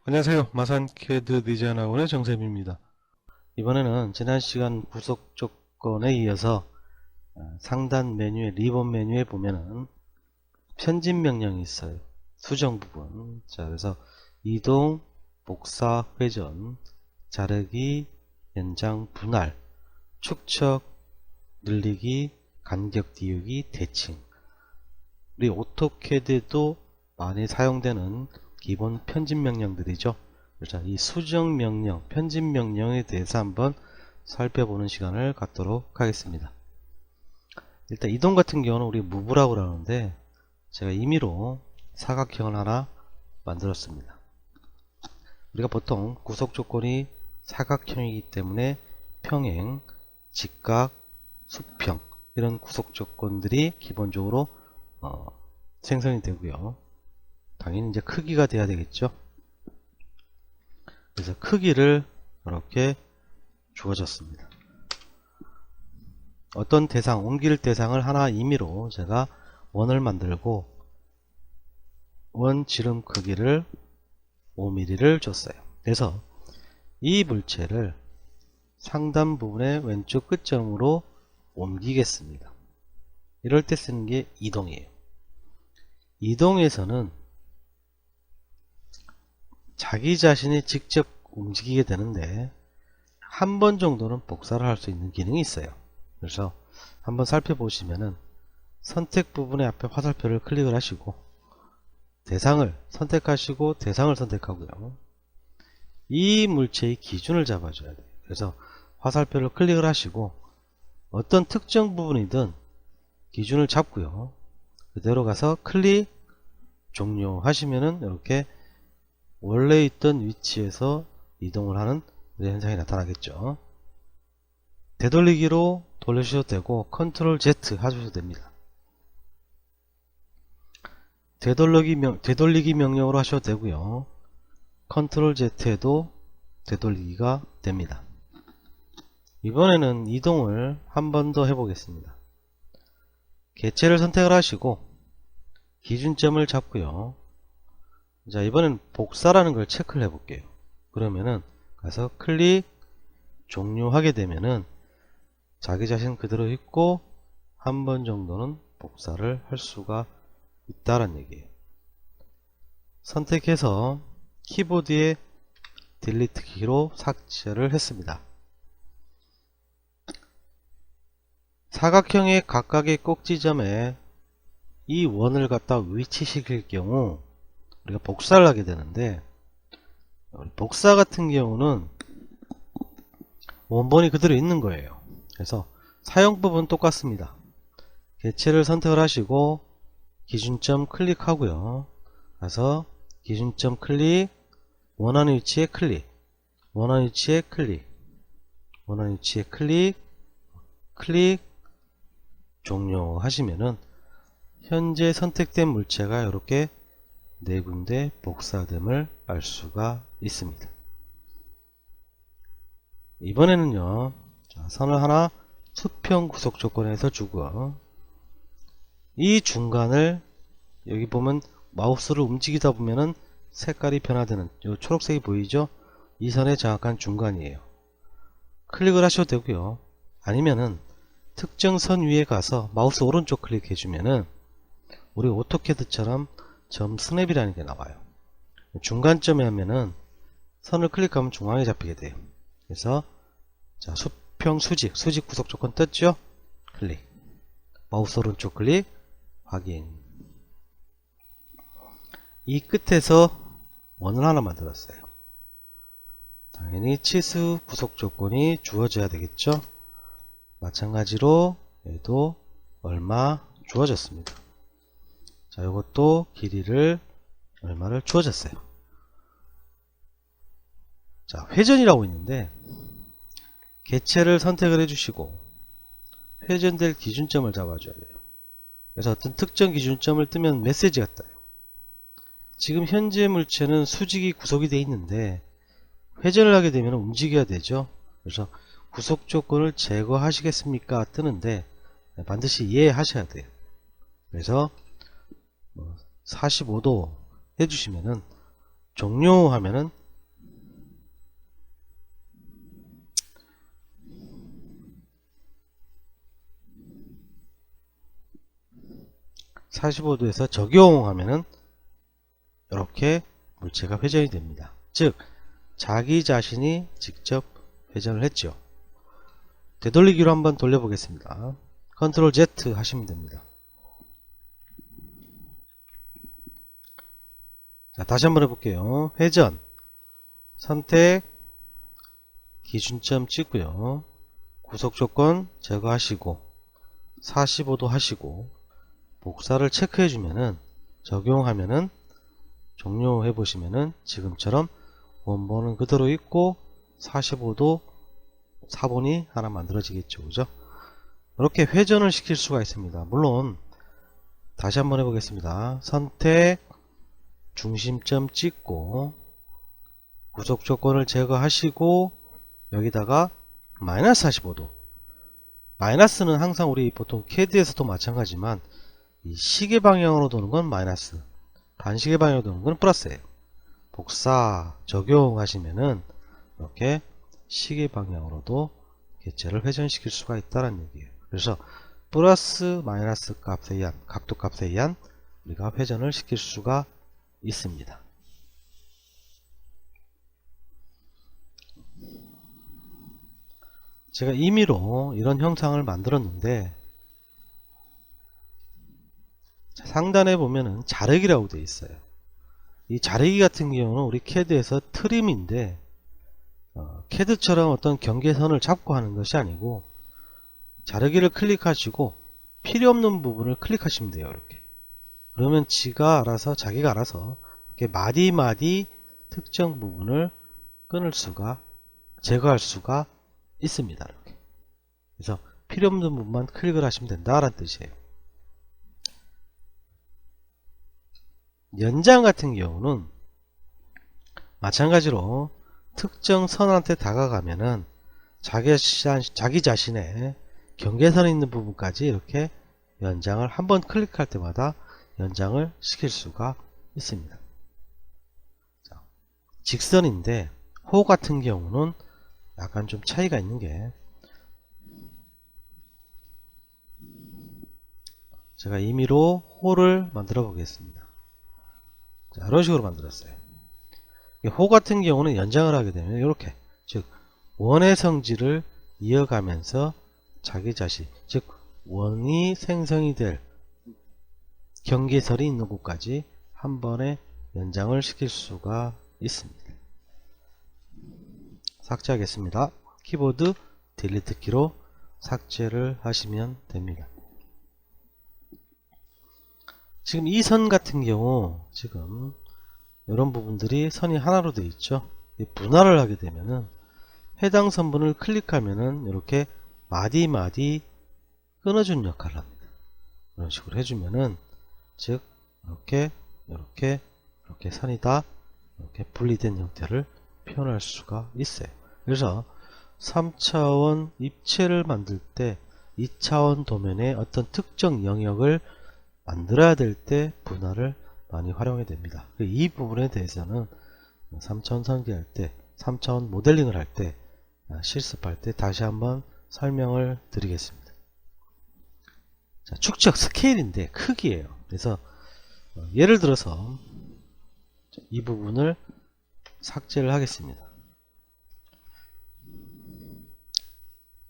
안녕하세요. 마산 CAD 디자인 학원의 정쌤입니다. 이번에는 지난 시간 구속 조건에 이어서 상단 메뉴의 리본 메뉴에 보면은 편집 명령이 있어요. 수정 부분. 자, 그래서 이동, 복사, 회전, 자르기, 연장, 분할, 축척, 늘리기, 간격 띄우기, 대칭. 우리 오토캐드에도 많이 사용되는 기본 편집 명령들이죠. 자, 이 수정 명령, 편집 명령에 대해서 한번 살펴보는 시간을 갖도록 하겠습니다. 일단 이동 같은 경우는 우리 무브라고 하는데 제가 임의로 사각형을 하나 만들었습니다. 우리가 보통 구속 조건이 사각형이기 때문에 평행, 직각, 수평 이런 구속 조건들이 기본적으로 생성이 되고요. 당연히 이제 크기가 돼야 되겠죠. 그래서 크기를 이렇게 주어졌습니다. 어떤 대상, 옮길 대상을 하나 임의로 제가 원을 만들고 원 지름 크기를 5mm를 줬어요. 그래서 이 물체를 상단 부분의 왼쪽 끝점으로 옮기겠습니다. 이럴 때 쓰는 게 이동이에요. 이동에서는 자기 자신이 직접 움직이게 되는데 한 번 정도는 복사를 할 수 있는 기능이 있어요. 그래서 한번 살펴보시면은 선택 부분의 앞에 화살표를 클릭을 하시고 대상을 선택하시고 대상을 선택하고요. 이 물체의 기준을 잡아줘야 돼요. 그래서 화살표를 클릭을 하시고 어떤 특정 부분이든 기준을 잡고요. 그대로 가서 클릭 종료하시면은 이렇게 원래 있던 위치에서 이동을 하는 현상이 나타나겠죠. 되돌리기로 돌리셔도 되고 컨트롤 Z 하셔도 됩니다. 되돌리기 명령으로 하셔도 되고요. 컨트롤 Z에도 되돌리기가 됩니다. 이번에는 이동을 한 번 더 해보겠습니다. 개체를 선택을 하시고 기준점을 잡고요. 자, 이번엔 복사라는 걸 체크를 해볼게요. 그러면은 가서 클릭 종료하게 되면은 자기 자신 그대로 있고 한 번 정도는 복사를 할 수가 있다는 얘기예요. 선택해서 키보드의 딜리트 키로 삭제를 했습니다. 사각형의 각각의 꼭지점에 이 원을 갖다 위치시킬 경우 우리가 복사를 하게 되는데 복사 같은 경우는 원본이 그대로 있는 거예요. 그래서 사용법은 똑같습니다. 개체를 선택을 하시고 기준점 클릭하고요. 가서 기준점 클릭, 원하는 위치에 클릭, 원하는 위치에 클릭, 원하는 위치에 클릭, 클릭 종료하시면은 현재 선택된 물체가 이렇게 네 군데 복사됨을 알 수가 있습니다. 이번에는요, 선을 하나 수평 구속 조건에서 주고 이 중간을 여기 보면 마우스를 움직이다 보면은 색깔이 변화되는 요 초록색이 보이죠? 이 선의 정확한 중간이에요. 클릭을 하셔도 되고요. 아니면은 특정 선 위에 가서 마우스 오른쪽 클릭해 주면은 우리 오토캐드처럼 점 스냅이라는 게 나와요. 중간점에 하면은 선을 클릭하면 중앙에 잡히게 돼요. 그래서 자, 수평 수직 구속 조건 떴죠? 클릭. 마우스 오른쪽 클릭 확인. 이 끝에서 원을 하나 만들었어요. 당연히 치수 구속 조건이 주어져야 되겠죠? 마찬가지로 얘도 얼마 주어졌습니다. 자, 이것도 길이를 얼마를 주어졌어요. 자, 회전이라고 있는데 개체를 선택을 해주시고 회전될 기준점을 잡아줘야 돼요. 그래서 어떤 특정 기준점을 뜨면 메시지가 떠요. 지금 현재 물체는 수직이 구속이 되어 있는데 회전을 하게 되면 움직여야 되죠. 그래서 구속 조건을 제거하시겠습니까? 뜨는데 반드시 이해하셔야 돼요. 그래서 45도 해주시면은 종료하면은 45도에서 적용하면은 이렇게 물체가 회전이 됩니다. 즉 자기 자신이 직접 회전을 했죠. 되돌리기로 한번 돌려보겠습니다. 컨트롤 Z 하시면 됩니다. 자, 다시 한번 해볼게요. 회전 선택 기준점 찍고요. 구속조건 제거하시고 45도 하시고 복사를 체크해 주면은 적용하면은 종료해 보시면은 지금처럼 원본은 그대로 있고 45도 사본이 하나 만들어지겠죠. 그죠? 이렇게 회전을 시킬 수가 있습니다. 물론 다시 한번 해보겠습니다. 선택 중심점 찍고 구속 조건을 제거하시고 여기다가 마이너스 45도, 마이너스는 항상 우리 보통 CAD에서도 마찬가지지만 이 시계 방향으로 도는 건 마이너스, 반시계 방향으로 도는 건 플러스예요. 복사 적용하시면은 이렇게 시계 방향으로도 객체를 회전시킬 수가 있다는 얘기예요. 그래서 플러스 마이너스 값에 의한 각도 값에 의한 우리가 회전을 시킬 수가 있습니다. 제가 임의로 이런 형상을 만들었는데 상단에 보면은 자르기라고 되어 있어요. 이 자르기 같은 경우는 우리 CAD에서 트림인데 CAD처럼 어떤 경계선을 잡고 하는 것이 아니고 자르기를 클릭하시고 필요 없는 부분을 클릭하시면 돼요. 이렇게 그러면 자기가 알아서 이렇게 마디마디 특정 부분을 끊을 수가, 제거할 수가 있습니다. 이렇게. 그래서 필요 없는 부분만 클릭을 하시면 된다라는 뜻이에요. 연장 같은 경우는 마찬가지로 특정 선한테 다가가면은 자기 자신의 경계선에 있는 부분까지 이렇게 연장을 한번 클릭할 때마다 연장을 시킬 수가 있습니다. 자, 직선인데 호 같은 경우는 약간 좀 차이가 있는 게, 제가 임의로 호를 만들어 보겠습니다. 자, 이런 식으로 만들었어요. 호 같은 경우는 연장을 하게 되면 이렇게, 즉 원의 성질을 이어가면서 자기 자신, 즉 원이 생성이 될 경계선이 있는 곳까지 한 번에 연장을 시킬 수가 있습니다. 삭제하겠습니다. 키보드 딜리트 키로 삭제를 하시면 됩니다. 지금 이 선 같은 경우 지금 이런 부분들이 선이 하나로 되어 있죠. 분할을 하게 되면은 해당 선분을 클릭하면은 이렇게 마디마디 끊어주는 역할을 합니다. 이런 식으로 해주면은, 즉 이렇게 선이 다 이렇게 분리된 형태를 표현할 수가 있어요. 그래서 3차원 입체를 만들 때 2차원 도면의 어떤 특정 영역을 만들어야 될 때 분할을 많이 활용해야 됩니다. 이 부분에 대해서는 3차원 설계할 때, 3차원 모델링을 할 때, 실습할 때 다시 한번 설명을 드리겠습니다. 자, 축적 스케일인데 크기예요. 그래서 예를 들어서 이 부분을 삭제를 하겠습니다.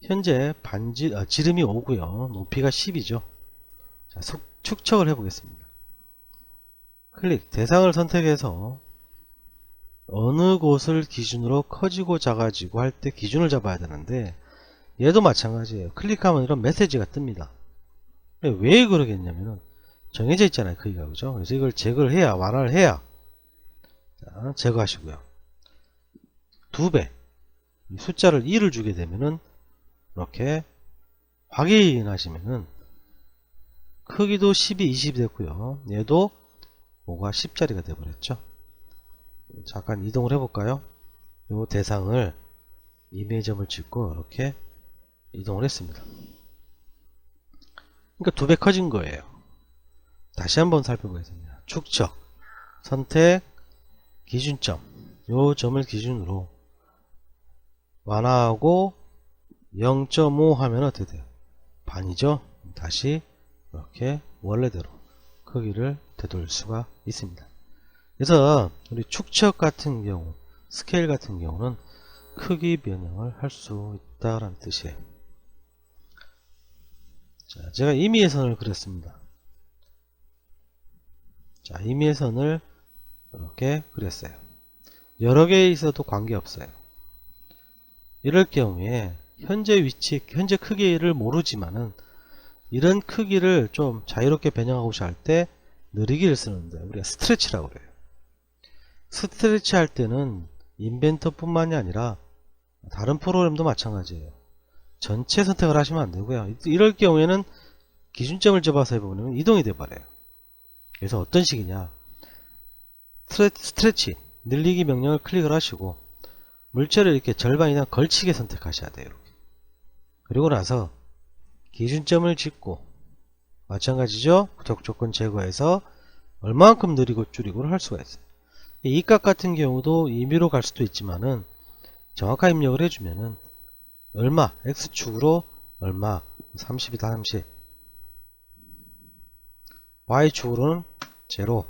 현재 지름이 5고요. 높이가 10이죠. 자, 축척을 해보겠습니다. 클릭, 대상을 선택해서 어느 곳을 기준으로 커지고 작아지고 할 때 기준을 잡아야 되는데, 얘도 마찬가지예요. 클릭하면 이런 메시지가 뜹니다. 왜 그러겠냐면은 정해져 있잖아요, 크기가. 그죠? 그래서 이걸 제거를 해야, 완화를 해야. 자, 제거하시고요. 2배 숫자를 2를 주게 되면은 이렇게 확인하시면은 크기도 10이 20이 됐고요. 얘도 5가 10짜리가 되어버렸죠. 잠깐 이동을 해볼까요? 이 대상을 이미점을 찍고 이렇게 이동을 했습니다. 그러니까 2배 커진 거예요. 다시 한번 살펴보겠습니다. 축척 선택 기준점, 요 점을 기준으로 완화하고 0.5 하면 어떻게 돼요? 반이죠? 다시 이렇게 원래대로 크기를 되돌릴 수가 있습니다. 그래서 우리 축척 같은 경우, 스케일 같은 경우는 크기 변형을 할 수 있다라는 뜻이에요. 자, 제가 임의의 선을 그렸습니다. 자, 임의의 선을 이렇게 그렸어요. 여러 개 있어도 관계없어요. 이럴 경우에 현재 위치, 현재 크기를 모르지만은 이런 크기를 좀 자유롭게 변형하고자 할 때 느리기를 쓰는데 우리가 스트레치라고 그래요. 스트레치 할 때는 인벤터 뿐만이 아니라 다른 프로그램도 마찬가지예요. 전체 선택을 하시면 안 되고요. 이럴 경우에는 기준점을 잡아서 해보면 이동이 돼버려요. 그래서 어떤 식이냐, 스트레치 늘리기 명령을 클릭을 하시고 물체를 이렇게 절반 이상 걸치게 선택하셔야 돼요. 이렇게. 그리고 나서 기준점을 짓고 마찬가지죠. 부족 조건 제거해서 얼마만큼 느리고 줄이고를 할 수가 있어요. 이 값 같은 경우도 임의로 갈 수도 있지만은 정확한 입력을 해주면은 얼마, x축으로 얼마, 30이다 30, y축으로는 0,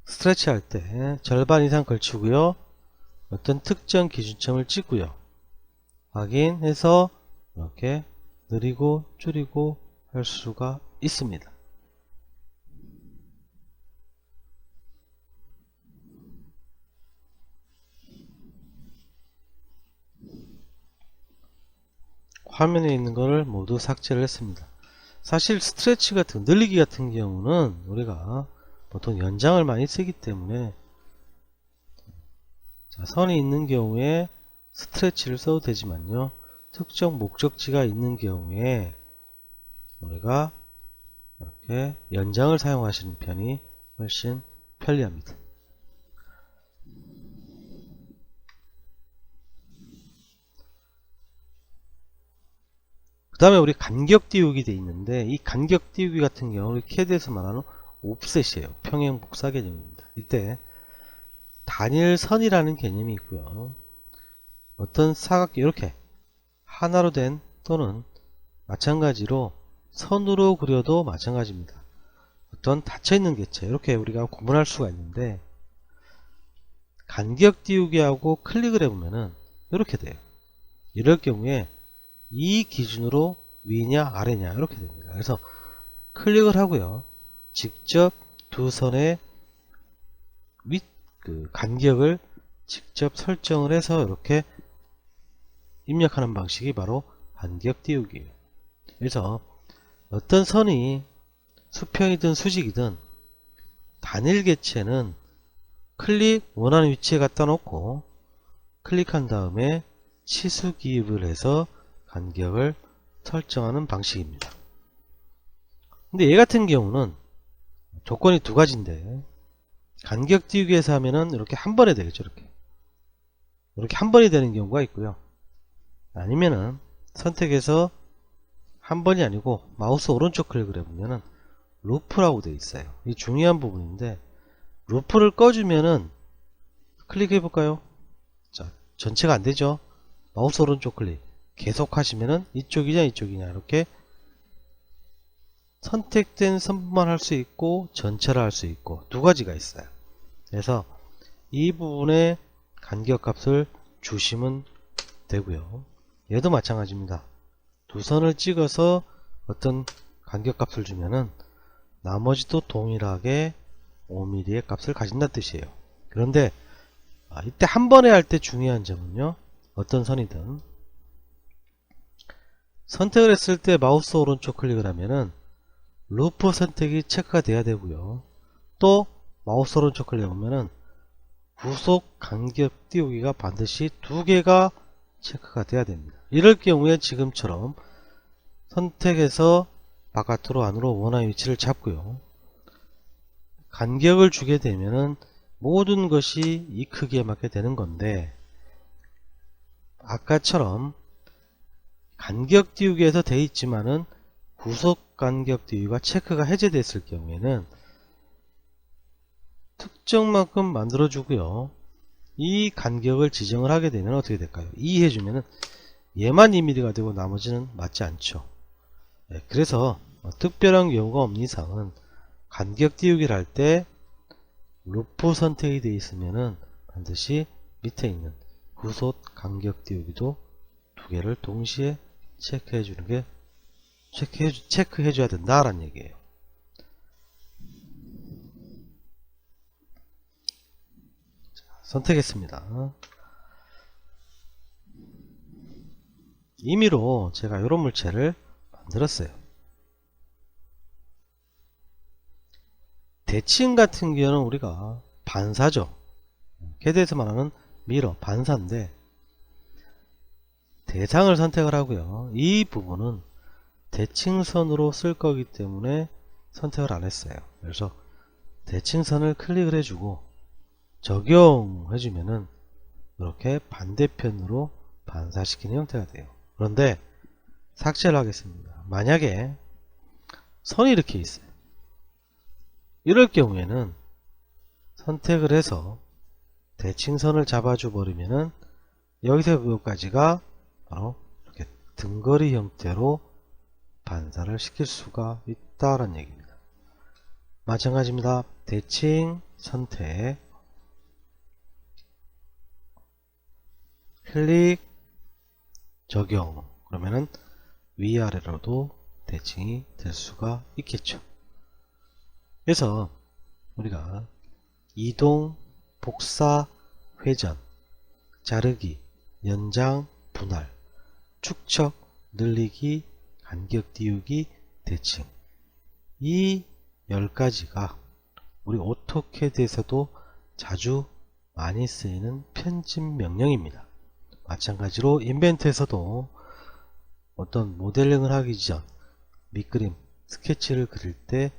스트레치 할 때 절반 이상 걸치고요. 어떤 특정 기준점을 찍고요. 확인해서 이렇게 느리고 줄이고 할 수가 있습니다. 화면에 있는 거를 모두 삭제를 했습니다. 사실 스트레치 같은 늘리기 같은 경우는 우리가 보통 연장을 많이 쓰기 때문에 자, 선이 있는 경우에 스트레치를 써도 되지만요, 특정 목적지가 있는 경우에 우리가 이렇게 연장을 사용하시는 편이 훨씬 편리합니다. 그 다음에 우리 간격 띄우기 돼 있는데, 이 간격 띄우기 같은 경우는 CAD에서 말하는 옵셋이에요. 평행 복사 개념입니다. 이때 단일선이라는 개념이 있고요. 어떤 사각형 이렇게 하나로 된 또는 마찬가지로 선으로 그려도 마찬가지입니다. 어떤 닫혀있는 객체 이렇게 우리가 구분할 수가 있는데, 간격 띄우기하고 클릭을 해보면은 이렇게 돼요. 이럴 경우에 이 기준으로 위냐 아래냐 이렇게 됩니다. 그래서 클릭을 하고요, 직접 두 선의 간격을 직접 설정을 해서 이렇게 입력하는 방식이 바로 간격 띄우기예요. 그래서 어떤 선이 수평이든 수직이든 단일 객체는 원하는 위치에 갖다 놓고 클릭한 다음에 치수 기입을 해서 간격을 설정하는 방식입니다. 근데 얘 같은 경우는 조건이 두 가지인데, 간격 띄우기에서 하면은 이렇게 한 번에 되겠죠. 이렇게 한 번이 되는 경우가 있고요. 아니면은 선택해서 한 번이 아니고 마우스 오른쪽 클릭을 해보면은 루프라고 되어 있어요. 이 중요한 부분인데, 루프를 꺼주면은 클릭해 볼까요? 자, 전체가 안 되죠. 마우스 오른쪽 클릭 계속 하시면은 이쪽이냐 이쪽이냐 이렇게 선택된 선만 할 수 있고 전체를 할 수 있고 두 가지가 있어요. 그래서 이 부분에 간격 값을 주시면 되고요. 얘도 마찬가지입니다. 두 선을 찍어서 어떤 간격 값을 주면은 나머지도 동일하게 5mm의 값을 가진다는 뜻이에요. 그런데 이때 한 번에 할 때 중요한 점은요, 어떤 선이든 선택을 했을 때 마우스 오른쪽 클릭을 하면은 루프 선택이 체크가 돼야 되고요. 또 마우스 오른쪽 클릭하면은 구속 간격 띄우기가 반드시 두 개가 체크가 돼야 됩니다. 이럴 경우에 지금처럼 선택해서 바깥으로 안으로 원하는 위치를 잡고요. 간격을 주게 되면은 모든 것이 이 크기에 맞게 되는 건데, 아까처럼 간격 띄우기에서 되어 있지만은 구속 간격 띄우기가 체크가 해제됐을 경우에는 특정만큼 만들어 주고요. 이 간격을 지정을 하게 되면 어떻게 될까요? 2 해주면은 얘만 2mm가 되고 나머지는 맞지 않죠. 네, 그래서 특별한 경우가 없는 이상은 간격 띄우기를 할 때 루프 선택이 되어 있으면은 반드시 밑에 있는 구속 간격 띄우기도 두 개를 동시에 체크해 주는 게 체크해 줘야 된다라는 얘기예요. 자, 선택했습니다. 임의로 제가 이런 물체를 만들었어요. 대칭 같은 경우는 우리가 반사죠. 캐드에서 말하는 미러, 반사인데 대상을 선택을 하고요. 이 부분은 대칭선으로 쓸 거기 때문에 선택을 안 했어요. 그래서 대칭선을 클릭을 해주고 적용해주면은 이렇게 반대편으로 반사시키는 형태가 돼요. 그런데 삭제를 하겠습니다. 만약에 선이 이렇게 있어요. 이럴 경우에는 선택을 해서 대칭선을 잡아줘 버리면은 여기서 여기까지가 바로 이렇게 등거리 형태로 반사를 시킬 수가 있다는 얘기입니다. 마찬가지입니다. 대칭 선택 클릭 적용, 그러면은 위아래로도 대칭이 될 수가 있겠죠. 그래서 우리가 이동, 복사, 회전, 자르기, 연장, 분할, 축척, 늘리기, 간격 띄우기, 대칭, 이 10가지가 우리 오토캐드에서도 자주 많이 쓰이는 편집 명령입니다. 마찬가지로 인벤트에서도 어떤 모델링을 하기 전 밑그림, 스케치를 그릴 때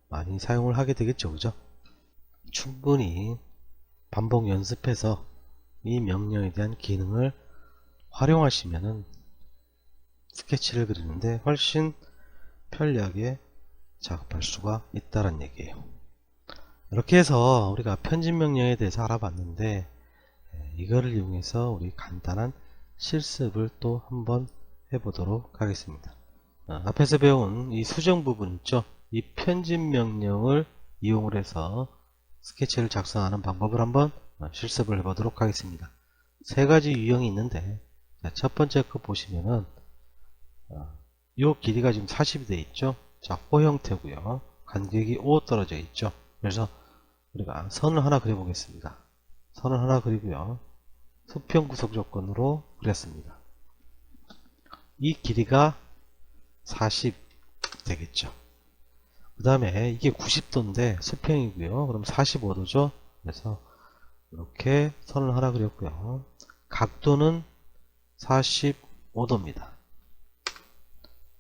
많이 사용을 하게 되겠죠. 그죠? 충분히 반복 연습해서 이 명령에 대한 기능을 활용하시면은 스케치를 그리는데 훨씬 편리하게 작업할 수가 있다는 얘기예요. 이렇게 해서 우리가 편집 명령에 대해서 알아봤는데, 이거를 이용해서 우리 간단한 실습을 또 한번 해보도록 하겠습니다. 앞에서 배운 이 수정 부분 있죠? 이 편집 명령을 이용을 해서 스케치를 작성하는 방법을 한번 실습을 해보도록 하겠습니다. 세 가지 유형이 있는데, 첫 번째 거 보시면은 요 길이가 지금 40이 되어 있죠. 자, 호 형태고요. 간격이 5 떨어져 있죠. 그래서 우리가 선을 하나 그려 보겠습니다. 선을 하나 그리고요. 수평 구속 조건으로 그렸습니다. 이 길이가 40 되겠죠. 그 다음에 이게 90도인데 수평이고요. 그럼 45도죠. 그래서 이렇게 선을 하나 그렸고요. 각도는 45도입니다.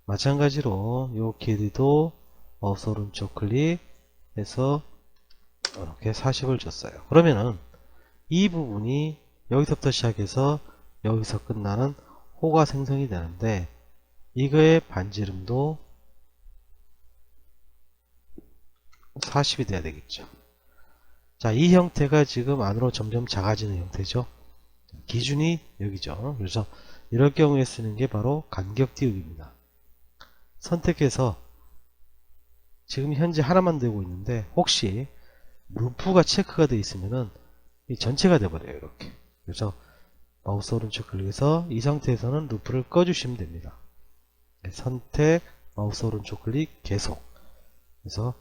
마찬가지로 이 길이도 마우스 오른쪽 클릭해서 이렇게 40을 줬어요. 그러면은 이 부분이 여기서부터 시작해서 여기서 끝나는 호가 생성이 되는데, 이거의 반지름도 40이 돼야 되겠죠. 자, 이 형태가 지금 안으로 점점 작아지는 형태죠. 기준이 여기죠. 그래서 이럴 경우에 쓰는 게 바로 간격 띄우기입니다. 선택해서 지금 현재 하나만 되고 있는데, 혹시 루프가 체크가 되어 있으면은 이 전체가 돼버려요. 이렇게. 그래서 마우스 오른쪽 클릭해서 이 상태에서는 루프를 꺼주시면 됩니다. 선택, 마우스 오른쪽 클릭, 계속. 그래서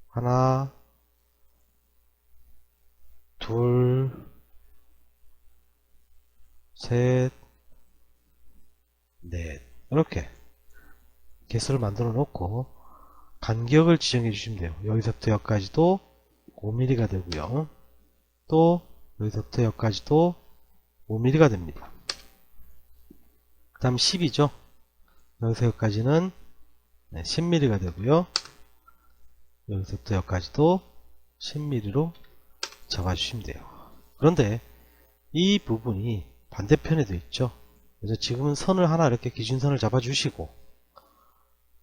하나, 둘, 셋, 넷, 이렇게 개수를 만들어 놓고 간격을 지정해 주시면 돼요. 여기서부터 여기까지도 5mm가 되고요. 또 여기서부터 여기까지도 5mm가 됩니다. 다음 10이죠. 여기서 여기까지는 10mm가 되고요. 여기서부터 여기까지도 10mm로 잡아주시면 돼요. 그런데 이 부분이 반대편에도 있죠. 그래서 지금은 선을 하나 이렇게 기준선을 잡아주시고,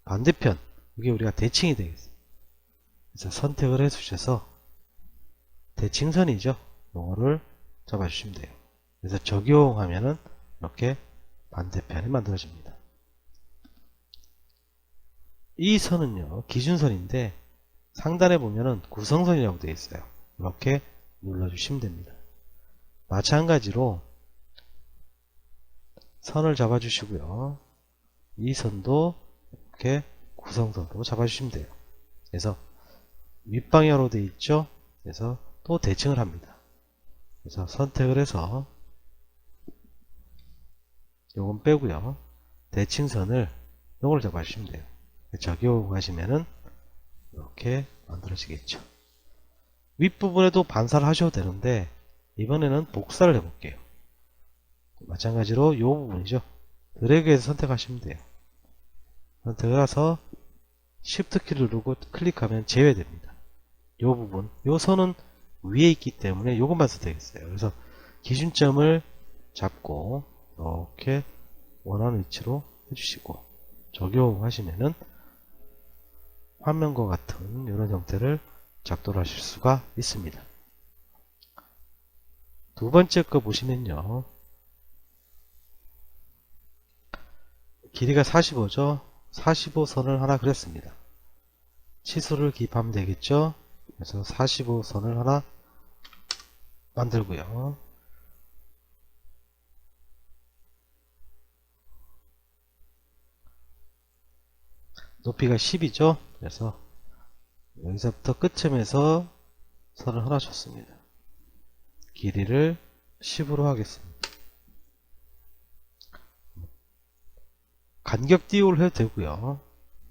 반대편, 이게 우리가 대칭이 되겠어요. 그래서 선택을 해주셔서 대칭선이죠. 요거를 잡아주시면 돼요. 그래서 적용하면은 이렇게 반대편이 만들어집니다. 이 선은요, 기준선인데 상단에 보면은 구성선이라고 되어 있어요. 이렇게 눌러주시면 됩니다. 마찬가지로 선을 잡아주시고요. 이 선도 이렇게 구성선으로 잡아주시면 돼요. 그래서 윗방향으로 되어 있죠. 그래서 또 대칭을 합니다. 그래서 선택을 해서 요건 빼고요. 대칭선을 요걸 잡아주시면 돼요. 적용하시면은 이렇게 만들어지겠죠. 윗부분에도 반사를 하셔도 되는데 이번에는 복사를 해볼게요. 마찬가지로 이 부분이죠. 드래그해서 선택하시면 돼요. 선택을 해서 Shift 키를 누르고 클릭하면 제외됩니다. 이 부분, 이 선은 위에 있기 때문에 이것만 선택했어요. 그래서 기준점을 잡고 이렇게 원하는 위치로 해주시고 적용하시면은 화면과 같은 이런 형태를 작동하실 수가 있습니다. 두 번째 거 보시면요. 길이가 45죠. 45선을 하나 그렸습니다. 치수를 기입하면 되겠죠. 그래서 45선을 하나 만들고요. 높이가 10이죠. 그래서 여기서부터 끝점에서 선을 하나 줬습니다. 길이를 10으로 하겠습니다. 간격 띄우를 해도 되고요.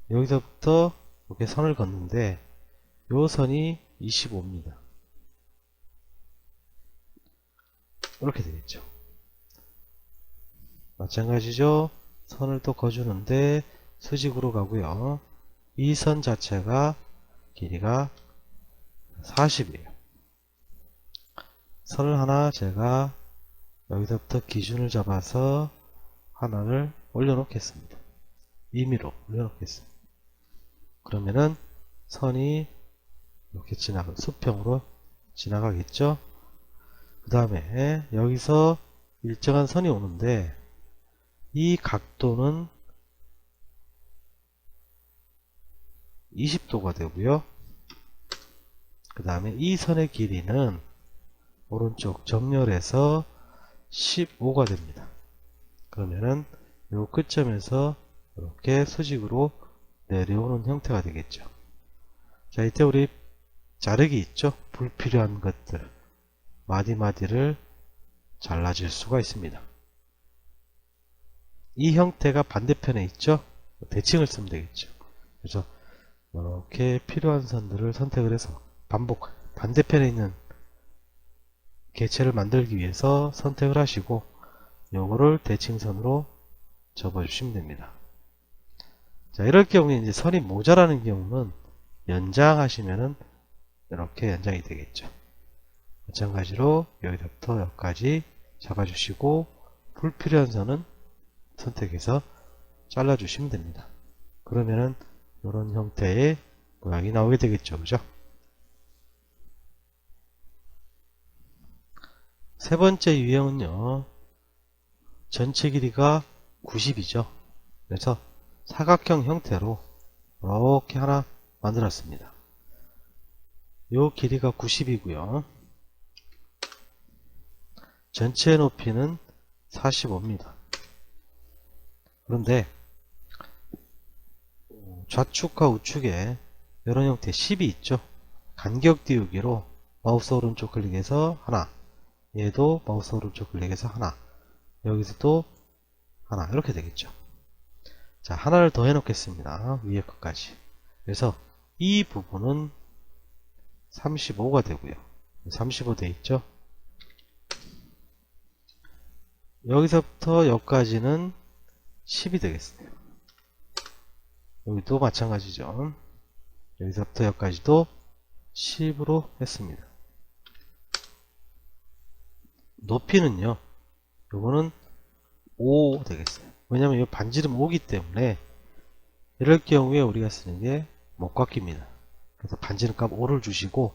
여기서부터 이렇게 선을 걷는데 요 선이 25입니다. 이렇게 되겠죠. 마찬가지죠. 선을 또 거주는데 수직으로 가고요. 이 선 자체가 길이가 40이에요. 선을 하나 제가 여기서부터 기준을 잡아서 하나를 올려놓겠습니다. 임의로 올려놓겠습니다. 그러면은 선이 이렇게 수평으로 지나가겠죠. 그 다음에 여기서 일정한 선이 오는데 이 각도는 20도가 되고요. 그 다음에 이 선의 길이는 오른쪽 정렬해서 15가 됩니다. 그러면은 요 끝점에서 이렇게 수직으로 내려오는 형태가 되겠죠. 자, 이때 우리 자르기 있죠? 불필요한 것들 마디마디를 잘라줄 수가 있습니다. 이 형태가 반대편에 있죠? 대칭을 쓰면 되겠죠. 그래서 이렇게 필요한 선들을 선택을 해서 반대편에 있는 개체를 만들기 위해서 선택을 하시고 요거를 대칭선으로 접어주시면 됩니다. 자, 이럴 경우에 이제 선이 모자라는 경우는 연장하시면은 이렇게 연장이 되겠죠. 마찬가지로 여기서부터 여기까지 잡아주시고 불필요한 선은 선택해서 잘라주시면 됩니다. 그러면은 이런 형태의 모양이 나오게 되겠죠. 그죠? 세 번째 유형은요. 전체 길이가 90이죠. 그래서 사각형 형태로 이렇게 하나 만들었습니다. 요 길이가 90이고요. 전체 높이는 45입니다. 그런데 좌측과 우측에 이런 형태 10이 있죠. 간격 띄우기로 마우스 오른쪽 클릭해서 하나, 얘도 마우스 오른쪽 클릭해서 하나, 여기서도 하나, 이렇게 되겠죠. 자, 하나를 더 해놓겠습니다. 위에 것까지. 그래서 이 부분은 35가 되고요. 35 돼 있죠. 여기서부터 여기까지는 10이 되겠어요. 여기도 마찬가지죠. 여기서부터 여기까지도 10으로 했습니다. 높이는요, 요거는 5 되겠어요. 왜냐면 이 반지름 5기 때문에 이럴 경우에 우리가 쓰는 게 목깎기입니다. 그래서 반지름 값 5를 주시고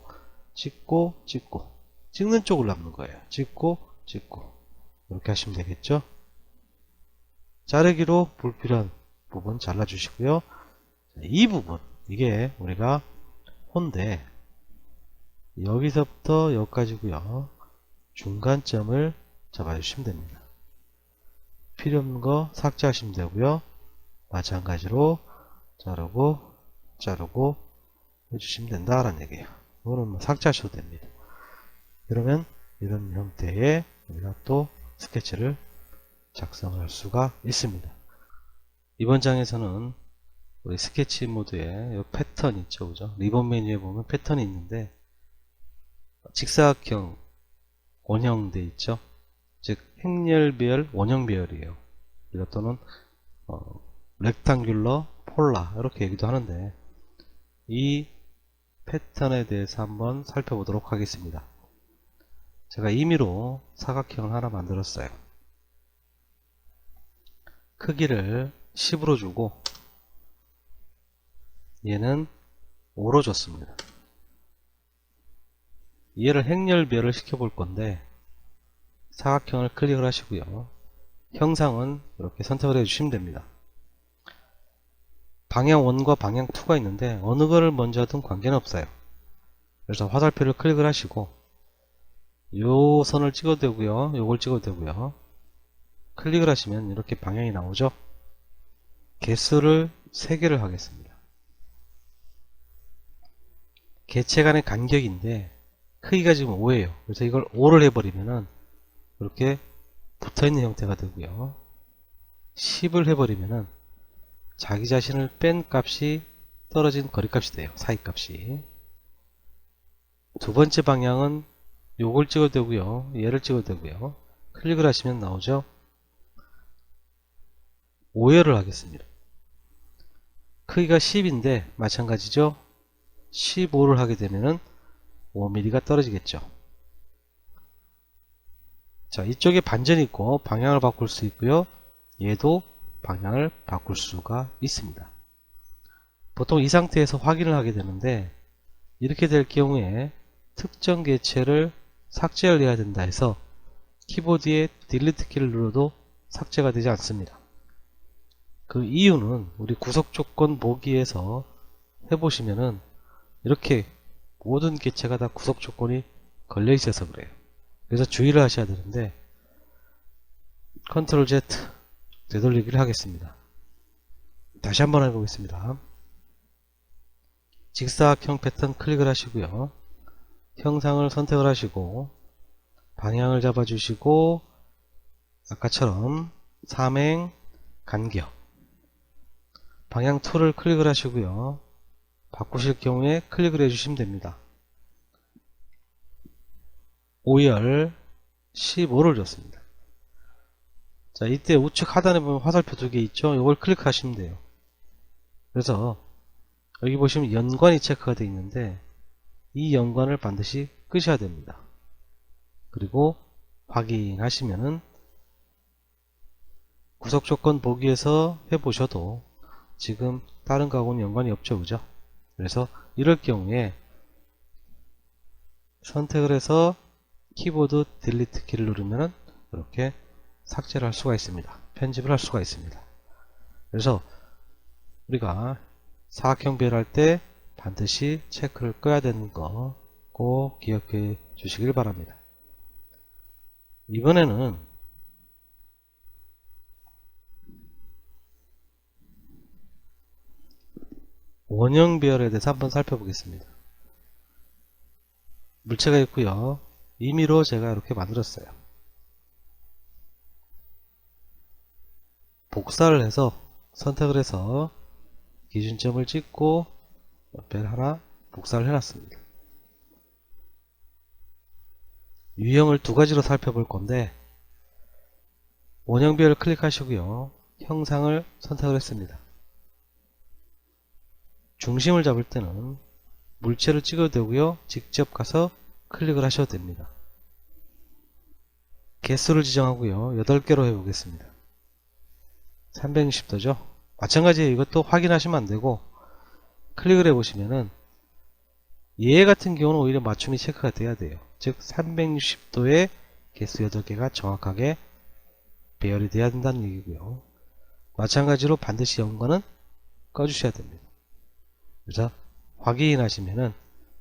찍고 찍고 찍는 쪽을 남는 거예요. 찍고 찍고 이렇게 하시면 되겠죠. 자르기로 불필요한 부분 잘라주시고요. 이 부분, 이게 우리가 혼데 여기서부터 여기까지고요. 중간점을 잡아주시면 됩니다. 필요없는 거 삭제하시면 되고요. 마찬가지로 자르고 자르고 해주시면 된다라는 얘기예요. 이거는 뭐 삭제하셔도 됩니다. 그러면 이런 형태의 우리가 또 스케치를 작성할 수가 있습니다. 이번 장에서는 우리 스케치 모드에 이 패턴 있죠, 그죠? 리본 메뉴에 보면 패턴이 있는데 직사각형 원형돼 있죠. 즉 행렬배열, 원형배열이에요. 우리가 또는 렉탕귤러, 폴라 이렇게 얘기도 하는데 이 패턴에 대해서 한번 살펴보도록 하겠습니다. 제가 임의로 사각형을 하나 만들었어요. 크기를 10으로 주고 얘는 5로 줬습니다. 얘를 행렬별을 시켜볼 건데 사각형을 클릭을 하시고요. 형상은 이렇게 선택을 해주시면 됩니다. 방향 1과 방향 2가 있는데 어느 거를 먼저 하든 관계는 없어요. 그래서 화살표를 클릭을 하시고 요 선을 찍어도 되고요. 요걸 찍어도 되고요. 클릭을 하시면 이렇게 방향이 나오죠. 개수를 3개를 하겠습니다. 개체 간의 간격인데 크기가 지금 5예요. 그래서 이걸 5를 해버리면은 이렇게 붙어있는 형태가 되고요. 10을 해버리면은 자기 자신을 뺀 값이 떨어진 거리값이 돼요. 사이값이. 두 번째 방향은 요걸 찍어도 되고요. 얘를 찍어도 되고요. 클릭을 하시면 나오죠. 5열을 하겠습니다. 크기가 10인데 마찬가지죠. 15를 하게 되면은 5mm가 떨어지겠죠. 자, 이쪽에 반전이 있고 방향을 바꿀 수 있고요. 얘도 방향을 바꿀 수가 있습니다. 보통 이 상태에서 확인을 하게 되는데 이렇게 될 경우에 특정 개체를 삭제를 해야 된다 해서 키보드에 딜리트 키를 눌러도 삭제가 되지 않습니다. 그 이유는 우리 구속 조건 보기에서 해보시면은 이렇게 모든 개체가 다 구속 조건이 걸려 있어서 그래요. 그래서 주의를 하셔야 되는데 컨트롤 Z 되돌리기를 하겠습니다. 다시 한번 해보겠습니다. 직사각형 패턴 클릭을 하시고요. 형상을 선택을 하시고 방향을 잡아주시고 아까처럼 삼행 간격 방향 툴을 클릭을 하시고요. 바꾸실 경우에 클릭을 해주시면 됩니다. 5열 15를 줬습니다. 자, 이때 우측 하단에 보면 화살표 2개 있죠? 이걸 클릭하시면 돼요. 그래서 여기 보시면 연관이 체크가 되어 있는데 이 연관을 반드시 끄셔야 됩니다. 그리고 확인하시면은 구속 조건 보기에서 해보셔도 지금 다른 거하고는 연관이 없죠, 그죠? 그래서 이럴 경우에 선택을 해서 키보드 딜리트 키를 누르면 이렇게 삭제를 할 수가 있습니다. 편집을 할 수가 있습니다. 그래서 우리가 사각형 배열할 때 반드시 체크를 꺼야 되는 거 꼭 기억해 주시길 바랍니다. 이번에는 원형 배열에 대해서 한번 살펴보겠습니다. 물체가 있고요. 임의로 제가 이렇게 만들었어요. 복사를 해서 선택을 해서 기준점을 찍고 옆에 하나 복사를 해놨습니다. 유형을 두 가지로 살펴볼 건데 원형 배열 클릭하시고요. 형상을 선택을 했습니다. 중심을 잡을 때는 물체를 찍어도 되고요. 직접 가서 클릭을 하셔도 됩니다. 개수를 지정하고요. 8개로 해보겠습니다. 360도죠. 마찬가지에 이것도 확인하시면 안되고 클릭을 해보시면은 얘 같은 경우는 오히려 맞춤이 체크가 돼야 돼요. 즉 360도의 개수 8개가 정확하게 배열이 돼야 된다는 얘기고요. 마찬가지로 반드시 연관은 꺼주셔야 됩니다. 그래서 확인하시면은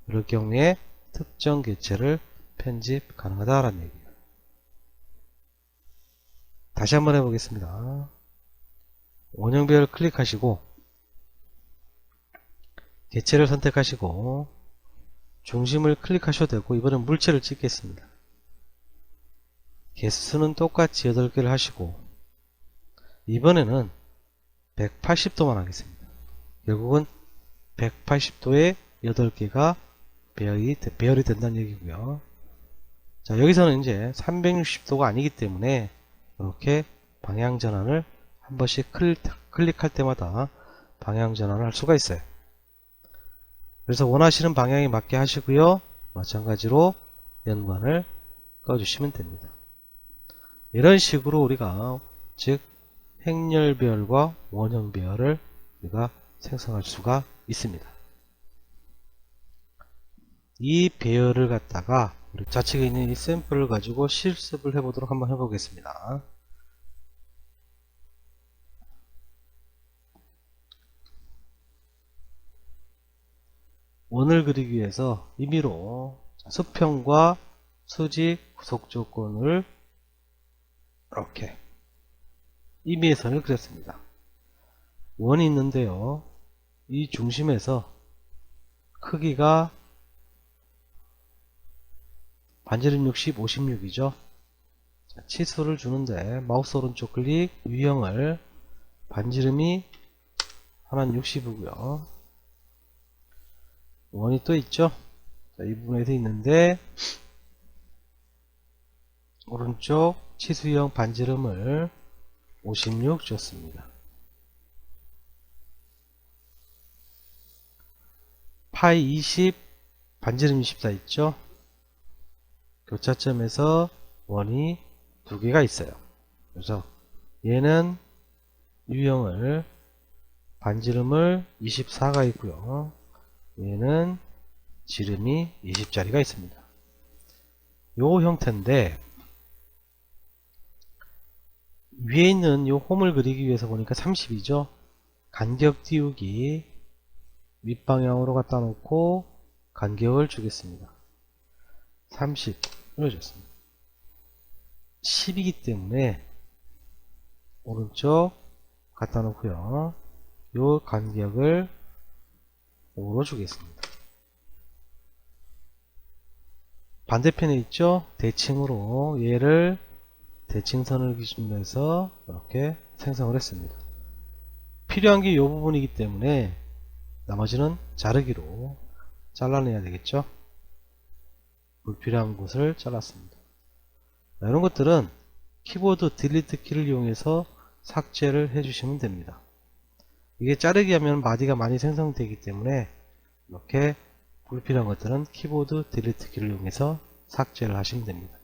이럴 경우에 특정 개체를 편집 가능하다라는 얘기예요. 다시 한번 해보겠습니다. 원형배열 클릭하시고 개체를 선택하시고 중심을 클릭하셔도 되고 이번엔 물체를 찍겠습니다. 개수는 똑같이 8개를 하시고 이번에는 180도만 하겠습니다. 결국은 180도에 8개가 배열이 된다는 얘기고요. 자, 여기서는 이제 360도가 아니기 때문에 이렇게 방향 전환을 한 번씩 클릭할 때마다 방향 전환을 할 수가 있어요. 그래서 원하시는 방향에 맞게 하시고요. 마찬가지로 연관을 꺼주시면 됩니다. 이런 식으로 우리가 즉 행렬배열과 원형배열을 우리가 생성할 수가 있습니다. 이 배열을 갖다가 우리 좌측에 있는 이 샘플을 가지고 실습을 해보도록 한번 해보겠습니다. 원을 그리기 위해서 임의로 수평과 수직 구속 조건을 이렇게 임의의 선을 그렸습니다. 원이 있는데요. 이 중심에서 크기가 반지름 60, 56이죠. 치수를 주는데 마우스 오른쪽 클릭 유형을 반지름이 하나는 60이고요. 원이 또 있죠. 자, 이 부분에서 있는데 오른쪽 치수형 반지름을 56 줬습니다. 파이 20 반지름 24 있죠. 교차점에서 원이 2개가 있어요. 그래서 얘는 유형을 반지름을 24가 있고요. 얘는 지름이 20짜리가 있습니다. 요 형태인데 위에 있는 요 홈을 그리기 위해서 보니까 30이죠. 간격 띄우기 윗방향으로 갖다 놓고 간격을 주겠습니다. 30을 줬습니다. 10이기 때문에 오른쪽 갖다 놓고요. 요 간격을 5로 주겠습니다. 반대편에 있죠. 대칭으로 얘를 대칭선을 기준으로 해서 이렇게 생성을 했습니다. 필요한 게 이 부분이기 때문에 나머지는 자르기로 잘라내야 되겠죠. 불필요한 곳을 잘랐습니다. 이런 것들은 키보드 딜리트 키를 이용해서 삭제를 해주시면 됩니다. 이게 자르기 하면 마디가 많이 생성되기 때문에 이렇게 불필요한 것들은 키보드 딜리트 키를 이용해서 삭제를 하시면 됩니다.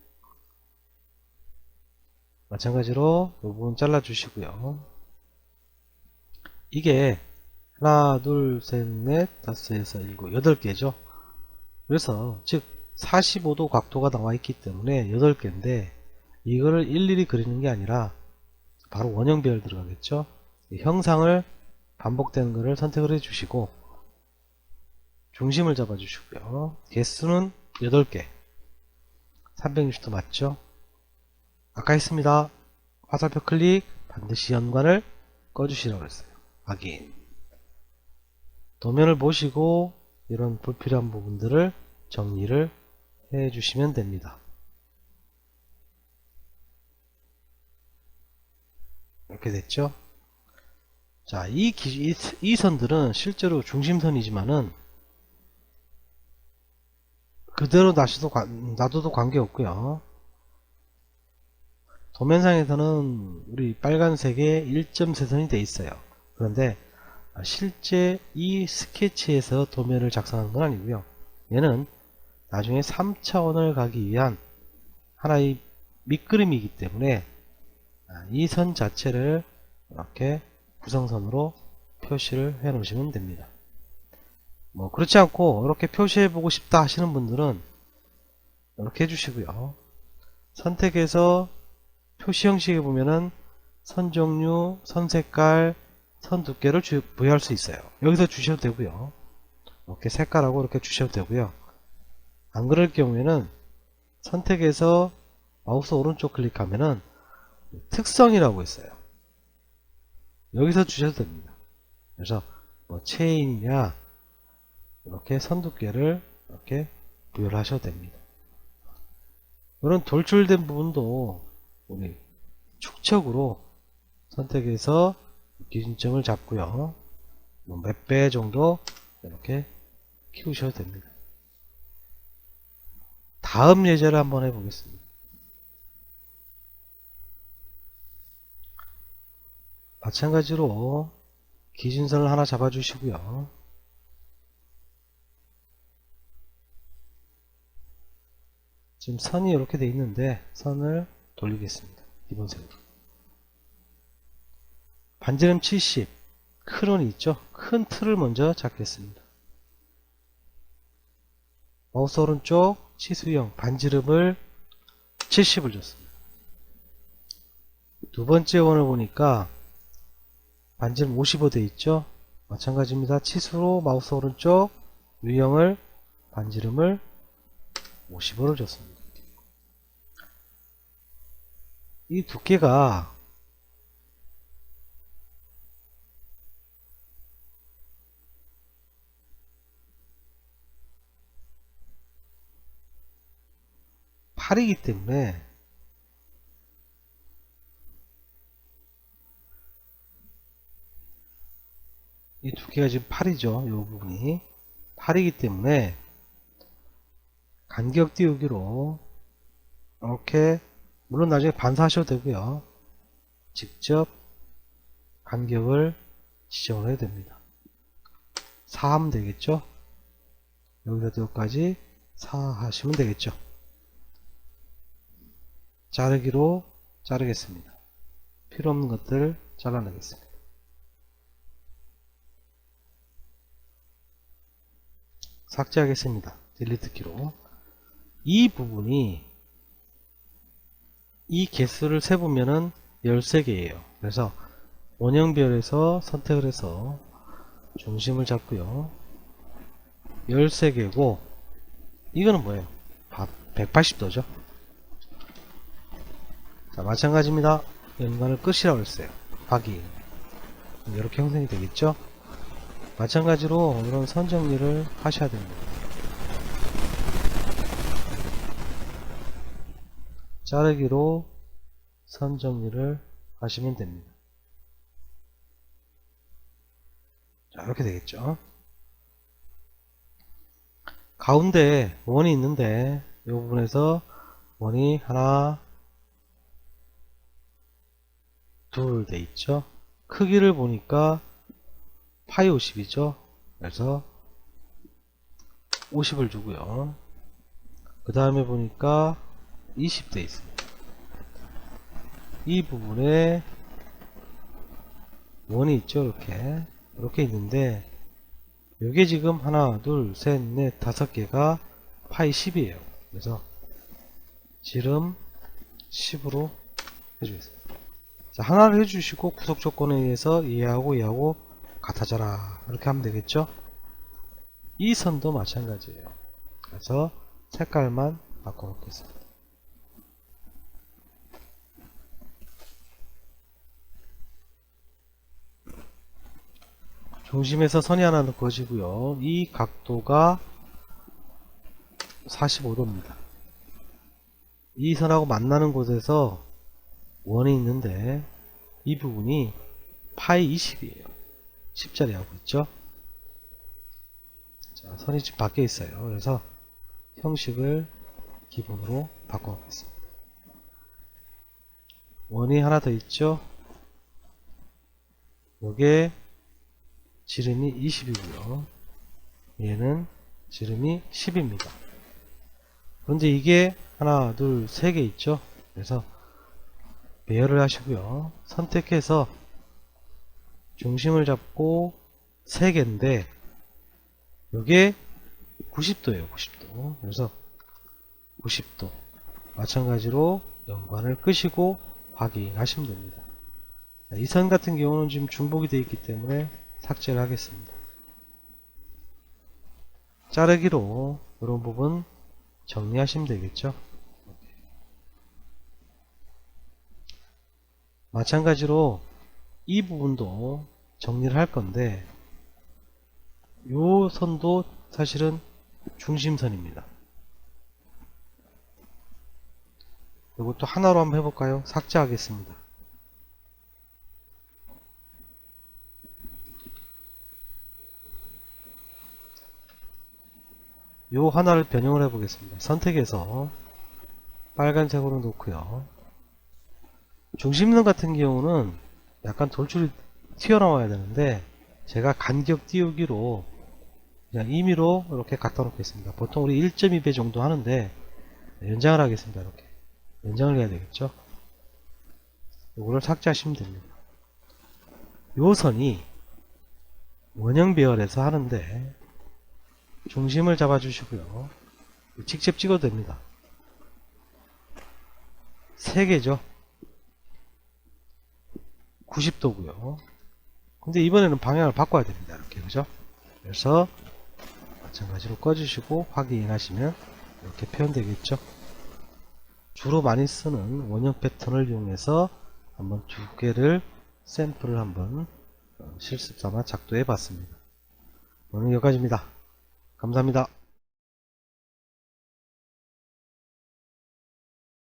마찬가지로 이 부분 잘라 주시고요. 이게 하나 둘셋넷 다섯 여섯 일곱 8개죠. 그래서 즉 45도 각도가 나와 있기 때문에 8개인데 이거를 일일이 그리는 게 아니라 바로 원형 배열 들어가겠죠. 형상을 반복되는 것을 선택을 해 주시고 중심을 잡아 주시고요. 개수는 8개 360도 맞죠? 아까 했습니다. 화살표 클릭 반드시 연관을 꺼주시라고 했어요. 확인. 도면을 보시고 이런 불필요한 부분들을 정리를 해 주시면 됩니다. 이렇게 됐죠? 자, 이 선들은 실제로 중심선이지만은 그대로 놔둬도 관계없고요. 도면상에서는 우리 빨간색에 1.3선이 되어 있어요. 그런데 실제 이 스케치에서 도면을 작성한 건 아니고요. 얘는 나중에 3차원을 가기 위한 하나의 밑그림이기 때문에 이 선 자체를 이렇게 구성선으로 표시를 해 놓으시면 됩니다. 뭐 그렇지 않고 이렇게 표시해 보고 싶다 하시는 분들은 이렇게 해주시고요. 선택해서 표시 형식에 보면은 선 종류, 선 색깔, 선 두께를 부여할 수 있어요. 여기서 주셔도 되고요. 이렇게 색깔하고 이렇게 주셔도 되고요. 안 그럴 경우에는 선택해서 마우스 오른쪽 클릭하면은 특성이라고 있어요. 여기서 주셔도 됩니다. 그래서 뭐 체인이냐 이렇게 선 두께를 이렇게 부여를 하셔도 됩니다. 이런 돌출된 부분도 우리 축척으로 선택해서 기준점을 잡고요. 몇 배 정도 이렇게 키우셔도 됩니다. 다음 예제를 한번 해보겠습니다. 마찬가지로 기준선을 하나 잡아주시고요. 지금 선이 이렇게 돼 있는데 선을 돌리겠습니다. 기본색으로. 반지름 70, 큰 원이 있죠? 큰 틀을 먼저 잡겠습니다. 마우스 오른쪽 치수형 반지름을 70을 줬습니다. 두 번째 원을 보니까 반지름 55 돼 있죠? 마찬가지입니다. 치수로 마우스 오른쪽 유형을 반지름을 55를 줬습니다. 이 두께가 팔이기 때문에 이 두께가 지금 8이죠. 이 부분이 8이기 때문에 간격 띄우기로 이렇게 물론 나중에 반사하셔도 되고요. 직접 간격을 지정을 해야 됩니다. 4 하면 되겠죠. 여기서 여기까지 4 하시면 되겠죠. 자르기로 자르겠습니다. 필요 없는 것들 잘라내겠습니다. 삭제하겠습니다. 딜리트 키로. 이 부분이 이 개수를 세보면은 13개예요. 그래서 원형별에서 선택을 해서 중심을 잡고요. 13개고 이거는 뭐예요? 180도죠. 자, 마찬가지입니다. 연관을 끝이라고 했어요. 확인. 이렇게 형성이 되겠죠? 마찬가지로 이런 선 정리를 하셔야 됩니다. 자르기로 선 정리를 하시면 됩니다. 자, 이렇게 되겠죠? 가운데 원이 있는데 이 부분에서 원이 하나 둘 돼 있죠. 크기를 보니까 파이 50이죠. 그래서 50을 주고요. 그 다음에 보니까 20 돼 있습니다. 이 부분에 원이 있죠. 이렇게 있는데 이게 지금 하나 둘 셋 넷 다섯 개가 파이 10이에요. 그래서 지름 10으로 해주겠습니다. 자, 하나를 해주시고 구속 조건에 의해서 얘하고 같아져라 이렇게 하면 되겠죠. 이 선도 마찬가지예요. 그래서 색깔만 바꿔 놓겠습니다. 중심에서 선이 하나 그어지고요. 이 각도가 45도입니다. 이 선하고 만나는 곳에서 원이 있는데 이 부분이 파이 20이에요. 10짜리 하고 있죠. 자, 선이 지금 밖에 있어요. 그래서 형식을 기본으로 바꿔보겠습니다. 원이 하나 더 있죠. 요게 지름이 20이고요. 얘는 지름이 10입니다. 그런데 이게 하나, 둘, 세 개 있죠. 그래서 배열을 하시고요. 선택해서 중심을 잡고 3개인데 요게 90도예요. 90도. 그래서 90도 마찬가지로 연관을 끄시고 확인하시면 됩니다. 이 선 같은 경우는 지금 중복이 되어 있기 때문에 삭제를 하겠습니다. 자르기로 이런 부분 정리하시면 되겠죠. 마찬가지로 이 부분도 정리를 할 건데 요 선도 사실은 중심선입니다. 이것도 하나로 한번 해볼까요? 삭제하겠습니다. 요 하나를 변형을 해보겠습니다. 선택해서 빨간색으로 놓고요. 중심선 같은 경우는 약간 돌출이 튀어나와야 되는데 제가 간격 띄우기로 그냥 임의로 이렇게 갖다 놓겠습니다. 보통 우리 1.2배 정도 하는데 연장을 하겠습니다. 이렇게 연장을 해야 되겠죠. 이거를 삭제하시면 됩니다. 요 선이 원형 배열에서 하는데 중심을 잡아 주시고요. 직접 찍어도 됩니다. 3개죠. 90도고요. 근데 이번에는 방향을 바꿔야 됩니다. 이렇게, 그죠? 그래서 마찬가지로 꺼주시고 확인하시면 이렇게 표현되겠죠. 주로 많이 쓰는 원형 패턴을 이용해서 한번 2개를 샘플을 한번 실습 삼아 작도해 봤습니다. 오늘 여기까지입니다. 감사합니다.